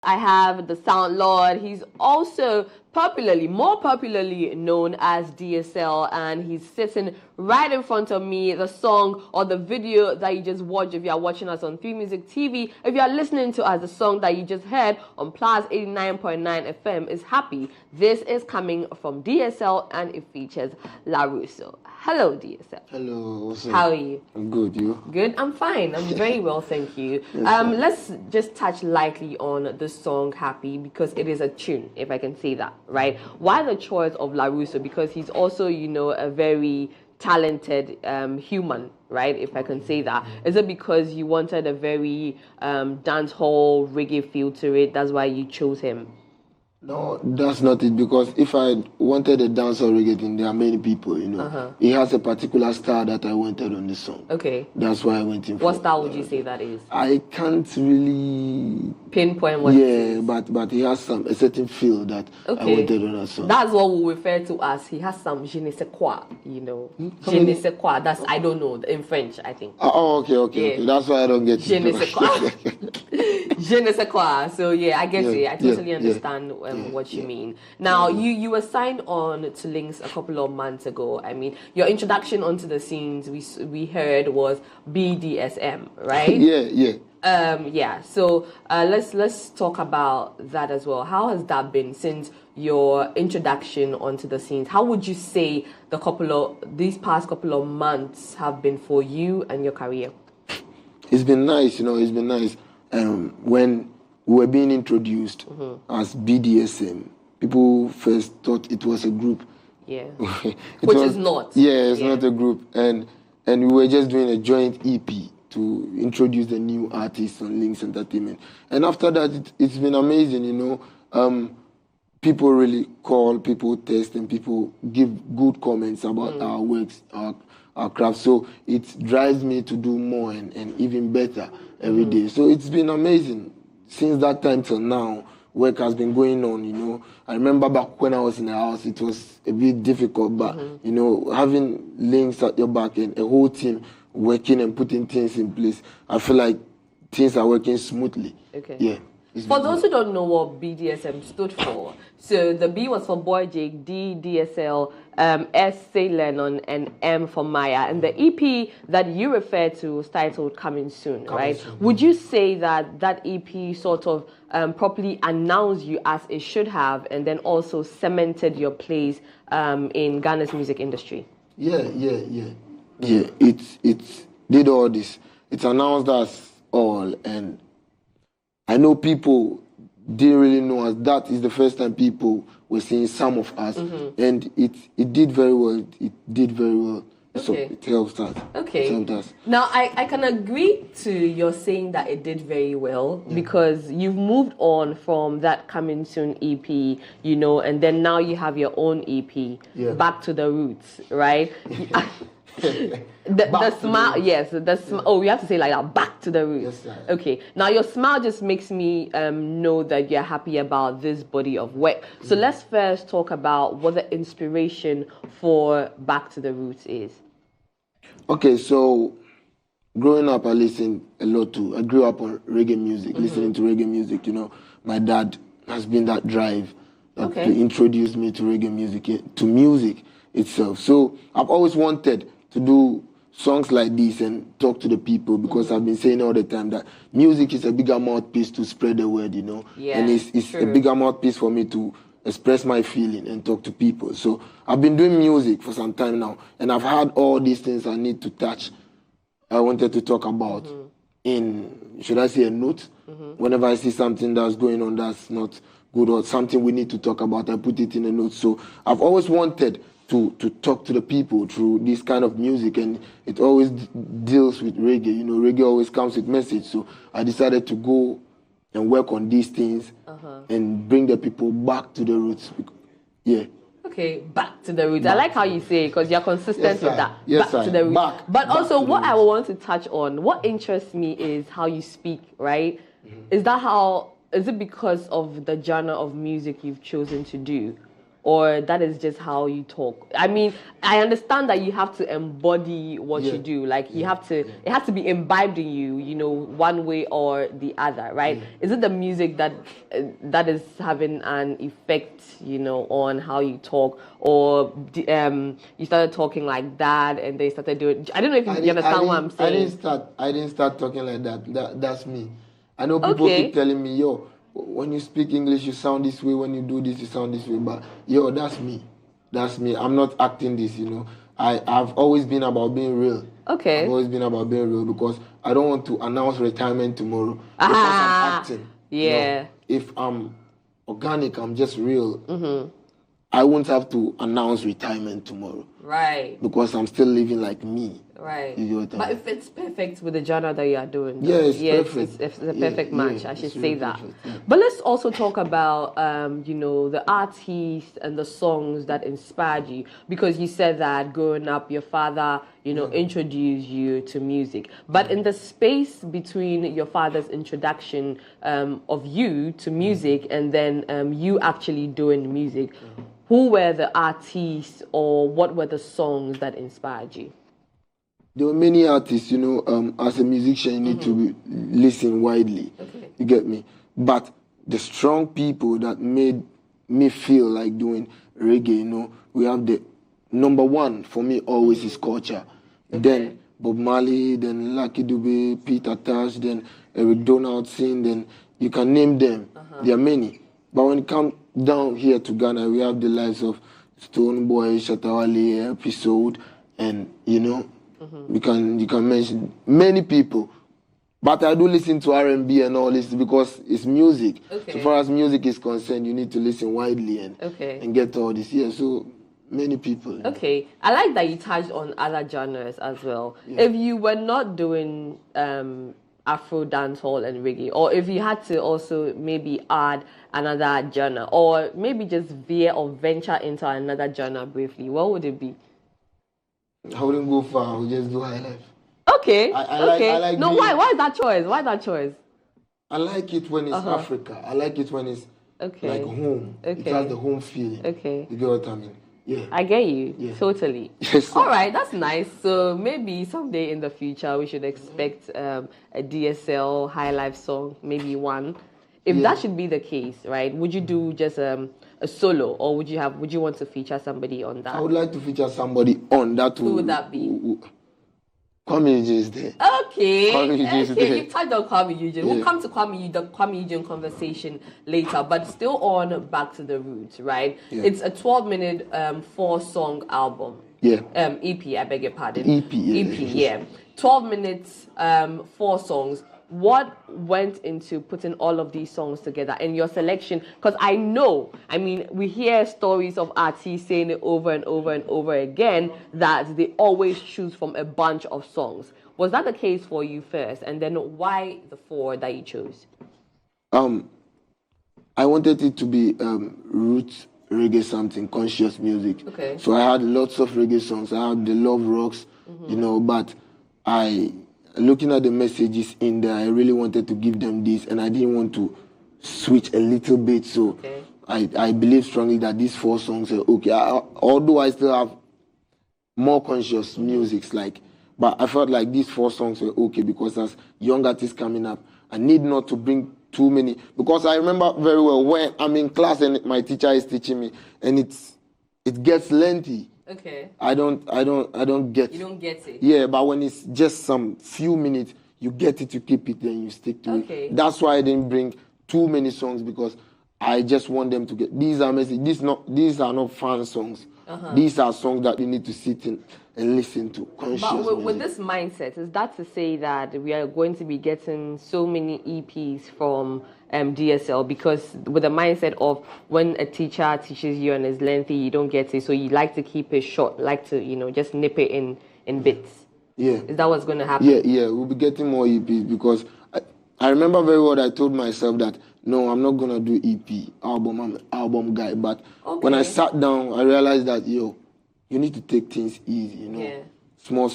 I have the Sound Lord. He's also more popularly known as DSL, and he's sitting right in front of me. The song or the video that you just watched, if you are watching us on Free Music TV, if you are listening to us, the song that you just heard on Plus 89.9 FM is Happy. This is coming from DSL, and it features LaRusso. Hello, DSL. Hello. How are you? I'm good. You? Good. I'm fine. I'm very well, thank you. Let's just touch lightly on the song Happy, because it is a tune, if I can say that, right? Why the choice of LaRusso? Because he's also, a very talented human, right? If I can say that. Is it because you wanted a very dancehall reggae feel to it? That's why you chose him? No, that's not it. Because if I wanted a dancehall reggae thing, there are many people, He has a particular style that I wanted on the song. Okay. That's why I went in for. What style would you say that is? I can't really pinpoint what it is. but he has a certain feel that I wanted on that song. That's what we refer to as he has some je ne sais quoi, Je ne sais quoi. That's, I don't know, in French, I think. Okay. That's why I don't get je ne sais quoi. Je ne sais quoi. So yeah, I get it. I totally understand what you mean. Now, you were signed on to Lynx a couple of months ago. I mean, your introduction onto the scenes we heard was BDSM, right? Yeah. So let's talk about that as well. How has that been since your introduction onto the scenes? How would you say these past couple of months have been for you and your career? It's been nice, It's been nice. When we were being introduced as BDSM, people first thought it was a group. Yeah. Which is not. Yeah, it's not a group, and we were just doing a joint EP to introduce the new artists on Lynx Entertainment. And after that, it's been amazing, People really call, people test, and people give good comments about our works, our craft. So it drives me to do more and even better every day. So it's been amazing. Since that time till now, work has been going on, I remember back when I was in the house, it was a bit difficult, but, having Lynx at your back and a whole team working and putting things in place, I feel like things are working smoothly. Okay. Yeah. For those who don't know what BDSM stood for, so the B was for Boy Jake, D, DSL, S, Say Lennon, and M for Maya. And the EP that you refer to was titled Coming Soon, right? Would you say that EP sort of properly announced you as it should have, and then also cemented your place in Ghana's music industry? Yeah. It did all this. It announced us all, and I know people didn't really know us. That is the first time people were seeing some of us, and it did very well. It did very well. Okay. So it helps us. Okay. It helped us. Now, I can agree to your saying that it did very well, because you've moved on from that Coming Soon EP, and then now you have your own EP, Back to the Roots, right? The smile, yes. We have to say like that. Back to the roots. Yes, okay. Now your smile just makes me know that you're happy about this body of work. So let's first talk about what the inspiration for Back to the Roots is. Okay, so growing up, I listened a lot to. I grew up on reggae music, listening to reggae music. My dad has been that drive that introduced me to reggae music, to music itself. So I've always wanted to do songs like this and talk to the people, because I've been saying all the time that music is a bigger mouthpiece to spread the word, Yeah, and it's a bigger mouthpiece for me to express my feeling and talk to people. So I've been doing music for some time now, and I've had all these things I need to touch. I wanted to talk about in, should I say, a note? Whenever I see something that's going on that's not good, or something we need to talk about, I put it in a note. So I've always wanted to talk to the people through this kind of music, and it always deals with reggae. Reggae always comes with message. So I decided to go and work on these things and bring the people back to the roots. Yeah. Okay, back to the roots. I like how you say it, because you're consistent with that. Yes, back to the roots. But also, what I want to touch on, what interests me is how you speak, right? Is it because of the genre of music you've chosen to do? or that is just how you talk? I mean, I understand that you have to embody what you do. Like you have to, it has to be imbibed in you, you know, one way or the other, right? Is it the music that that is having an effect, you know, on how you talk, or you started talking like that and they started doing? I don't know if you understand what I'm saying. I didn't start talking like that. That's me. I know people keep telling me, yo, when you speak English, you sound this way. When you do this, you sound this way. But yo, that's me. That's me. I'm not acting this, you know. I've always been about being real. Okay. I've always been about being real because I don't want to announce retirement tomorrow because I'm acting. Yeah. You know, if I'm organic, I'm just real. I won't have to announce retirement tomorrow. Right. Because I'm still living like me. Right. But if it's perfect with the genre that you are doing, perfect. It's a perfect match. I should say that. Perfect. But let's also talk about, you know, the artists and the songs that inspired you. Because you said that growing up, your father, you know, introduced you to music. But in the space between your father's introduction of you to music and then you actually doing music, who were the artists or what were the songs that inspired you? There were many artists, you know, as a musician, you need to listen widely. Okay. You get me? But the strong people that made me feel like doing reggae, you know, we have the number one for me always is Culture. Then Bob Marley, then Lucky Dube, Peter Tosh, then Eric Donaldson, then you can name them. There are many. But when it comes down here to Ghana, we have the lives of Stone Boy, Shatawale, Episode, and, you know, you can mention many people. But I do listen to R&B and all this because it's music. Okay. So far as music is concerned, you need to listen widely and get all this. Yeah, so many people. Okay. I like that you touched on other genres as well. Yeah. If you were not doing Afro dancehall and reggae, or if you had to also maybe add another genre, or maybe just veer or venture into another genre briefly, what would it be? I wouldn't go far. I would just do high life. Okay. I like no, why? Why that choice? Why that choice? I like it when it's Africa. I like it when it's like home. It has the home feeling. Okay. You get what I mean? Yeah. I get you. Yeah. Totally. Yes. All right, that's nice. So maybe someday in the future we should expect a DSL high life song, maybe one. If that should be the case, right? Would you do just a solo, or would you want to feature somebody on that? I would like to feature somebody on that. Who would that be? Kwame Eugene is there. Okay. Kwame Eugene is there. You've touched on Kwame Eugene. We'll come to the Kwame Eugene conversation later, but still on Back to the Roots, right? Yeah. It's a 12-minute 4-song album. Yeah. EP, I beg your pardon. EP, yeah. EP, yeah. 12 minutes, 4 songs. What went into putting all of these songs together and your selection? Because I mean, we hear stories of artists saying it over and over and over again that they always choose from a bunch of songs. Was that the case for you first? And then why the 4 that you chose? I wanted it to be roots reggae, something conscious music. Okay. So I had lots of reggae songs. I had the Love Rocks, you know, but looking at the messages in there, I really wanted to give them this, and I didn't want to switch a little bit. So I believe strongly that these 4 songs are okay. Although I still have more conscious music, but I felt like these 4 songs were okay because as young artists coming up, I need not to bring too many. Because I remember very well when I'm in class and my teacher is teaching me, and it gets lengthy. Okay. I don't get. You don't get it. Yeah, but when it's just some few minutes, you get it, you keep it, then you stick to it. That's why I didn't bring too many songs, because I just want them to get. These are messages. These are not fun songs. These are songs that you need to sit in and listen to. But with this mindset, is that to say that we are going to be getting so many EPs from DSL? Because with the mindset of when a teacher teaches you and it's lengthy, you don't get it, so you like to keep it short, like to just nip it in bits. Yeah. Is that what's going to happen? Yeah. We'll be getting more EPs because I remember very well I told myself that no, I'm not gonna do EP album. I'm an album guy. But when I sat down, I realized that you need to take things easy, Yeah. Small,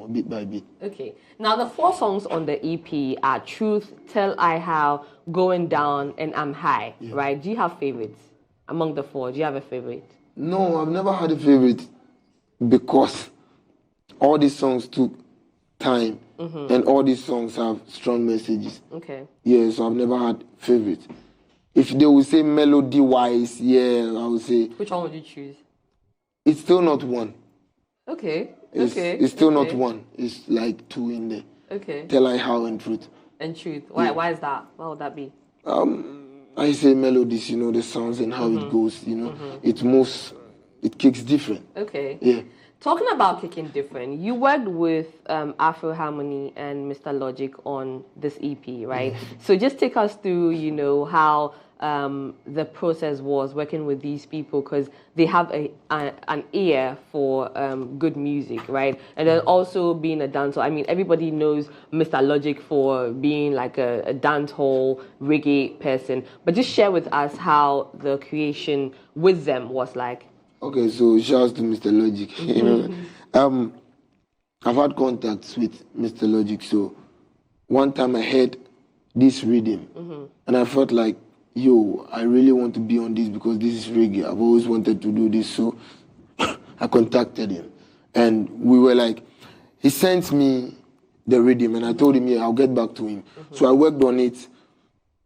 bit by bit. Okay. Now the 4 songs on the EP are Truth, Tell I How, Going Down, and I'm High. Yeah. Right? Do you have favorites? Among the four, do you have a favorite? No, I've never had a favorite because all these songs took time and all these songs have strong messages. Okay. Yeah, so I've never had favorites. If they would say melody-wise, yeah, I would say... Which one would you choose? It's still not one. Okay. It's still not one. It's like two in there. Okay. Tell I How and Truth. And Truth. Why? Yeah. Why is that? What would that be? I say melodies, the sounds and how it goes, it moves, it kicks different. Okay. Yeah. Talking about kicking different, you worked with Afro Harmony and Mr. Logic on this EP, right? So just take us through, how the process was working with these people, because they have an ear for good music, right? And then also being a dancer. I mean, everybody knows Mr. Logic for being like a dancehall reggae person, but just share with us how the creation with them was like. Okay, so shouts to Mr. Logic. I've had contacts with Mr. Logic, so one time I heard this rhythm, and I felt like, yo, I really want to be on this because this is reggae. I've always wanted to do this, so I contacted him. And we were like, he sent me the rhythm, and I told him, yeah, I'll get back to him. So I worked on it,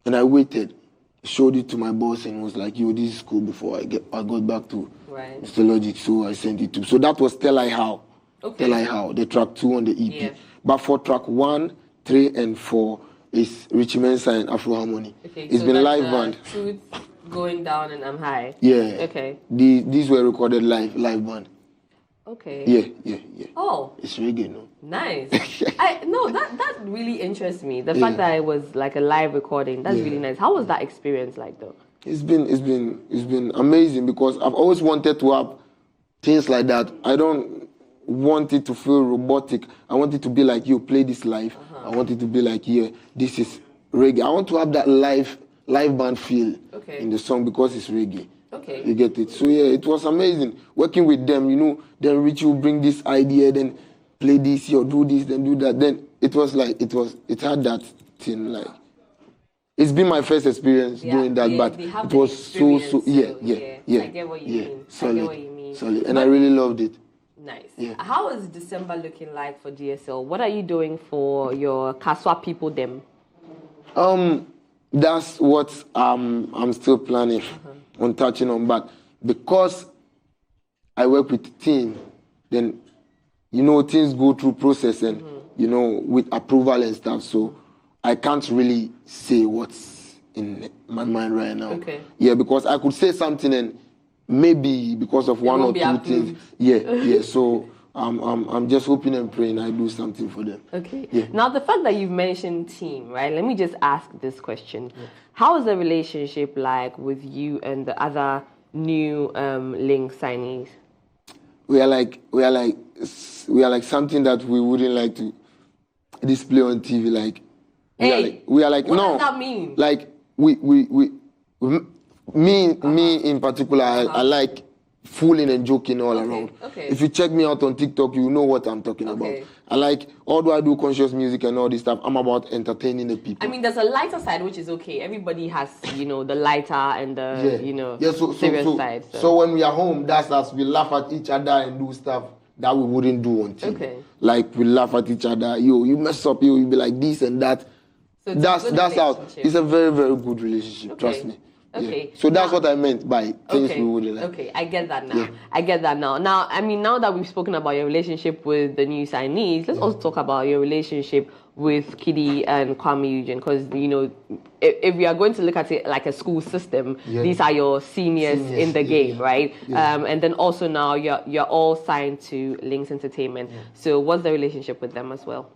and I waited, showed it to my boss, and was like, yo, this is cool before I got back to Mr. Logic, so I sent it to him. So that was Tell I How. Okay. Tell I How, the track 2 on the EP. Yeah. But for track 1, 3, and 4, is Richie Mensa and Afro Harmony. Okay, it's so been live band. Truth, Going Down, and I'm High. Yeah. Okay. These were recorded live band. Okay. Yeah. Oh. It's reggae, no? Nice. That really interests me. The fact that it was like a live recording. That's really nice. How was that experience like though? It's been amazing because I've always wanted to have things like that. I don't want it to feel robotic. I want it to be like, you play this live. I want it to be like, yeah, this is reggae. I want to have that live band feel in the song because it's reggae. Okay. You get it? So yeah, it was amazing working with them. Then Richie will bring this idea, then play this or do this, then do that. Then it was like it had that thing like. It's been my first experience doing that, but it was so yeah. I get what you mean. Solid, and I really loved it. Nice. Yeah. How is December looking like for DSL? What are you doing for your Kaswa people them? That's what I'm still planning on touching on, but because I work with the team, then things go through process and with approval and stuff, so I can't really say what's in my mind right now. Okay. Yeah, because I could say something and maybe because of one or two things. Yeah. So I'm just hoping and praying I do something for them. Okay. Yeah. Now the fact that you've mentioned team, right? Let me just ask this question: how is the relationship like with you and the other new Lynx signees? We are like something that we wouldn't like to display on TV. Like we are like what no. What does that mean? Like me in particular, I like fooling and joking all around. Okay. If you check me out on TikTok, you know what I'm talking about. I like, although I do conscious music and all this stuff, I'm about entertaining the people. I mean, there's a lighter side, which is okay. Everybody has, the lighter and the serious side. So when we are home, that's us. We laugh at each other and do stuff that we wouldn't do on TV. Okay. Like, we laugh at each other. You mess up, you be like this and that. So that's how. It's a very, very good relationship, trust me. Okay. Yeah. So that's what I meant by things we wouldn't like. Okay, I get that now. I get that now. Now, I mean, now that we've spoken about your relationship with the new signees, let's also talk about your relationship with Kiddy and Kwame Eugene, because, if we are going to look at it like a school system, these are your seniors in the game, right? Yeah. And then also now you're all signed to Lynx Entertainment. Yeah. So what's the relationship with them as well?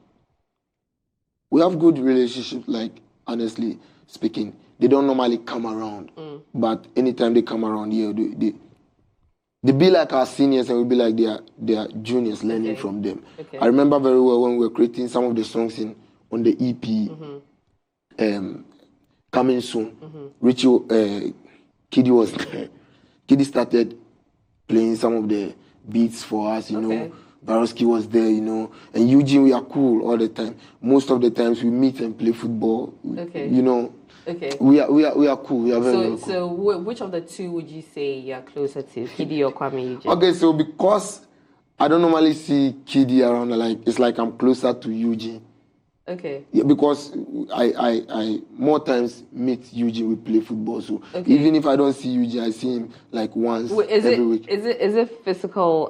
We have good relationship, like, honestly speaking. They don't normally come around, but anytime they come around, they be like our seniors and we be like they are juniors learning from them. Okay. I remember very well when we were creating some of the songs on the EP, coming soon. Richie, Kiddy was there. Kiddy started playing some of the beats for us, you know. Barowski was there, and Eugene, we are cool all the time. Most of the times we meet and play football, Okay. We are cool. We are very cool. So which of the two would you say you're closer to, Kiddy or Kwame Eugene? Okay, so because I don't normally see Kiddy around, like it's like I'm closer to Eugene. Okay. Yeah, because I more times meet Eugene, we play football. So Okay. even if I don't see Eugene, I see him like once every week. Is it physical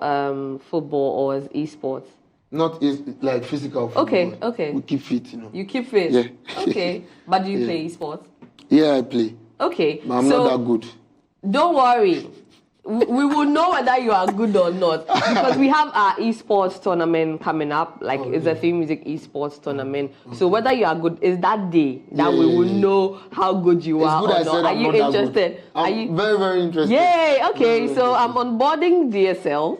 football or is esports? Not like physical football. Okay, okay. We keep fit, you know. You keep fit? Yeah. Okay. But do you play esports? Yeah, I play. Okay. But I'm not that good. Don't worry. We will know whether you are good or not because we have our esports tournament coming up. Like it's a Theme Music esports tournament. So whether you are good is that day that we will know how good you are or not. Are you interested? I'm very, very interested. Yay! Okay, so I'm onboarding DSL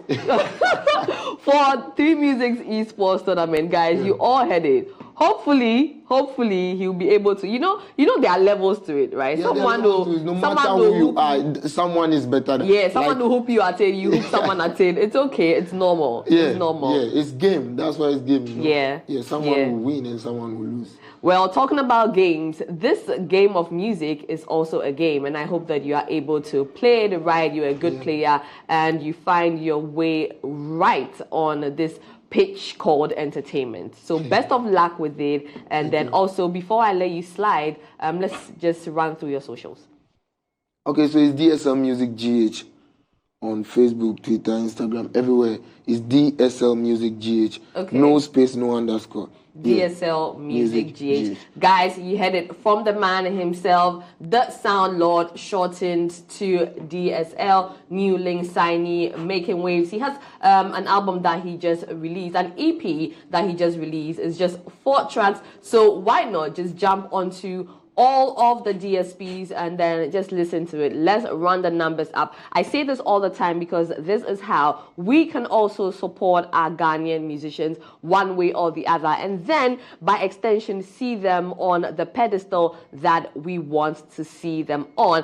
for Theme Music's esports tournament, guys. You all had it. Hopefully he'll be able to. You know there are levels to it, right? Yeah, no matter who you are, someone is better. Someone will hoop you at it. You hoop someone at it. It's okay. It's normal. Yeah, it's normal. Yeah, it's game. That's why it's game. You know? Yeah. Someone will win and someone will lose. Well, talking about games, this game of music is also a game, and I hope that you are able to play it right. You're a good player, and you find your way right on this pitch called entertainment. So best of luck with it. And then also, before I let you slide, let's just run through your socials. Okay, so it's DSL Music GH on Facebook, Twitter, Instagram, everywhere. It's DSL Music GH. Okay. No space, no underscore. DSL Music GH. Guys, you heard it from the man himself, the Sound Lord, shortened to DSL. New Lynx signee, making waves. He has an album that he just released, an EP that he just released. It's just 4 tracks. So why not just jump onto all of the DSPs and then just listen to it. Let's run the numbers up. I say this all the time because this is how we can also support our Ghanaian musicians one way or the other, and then by extension see them on the pedestal that we want to see them on.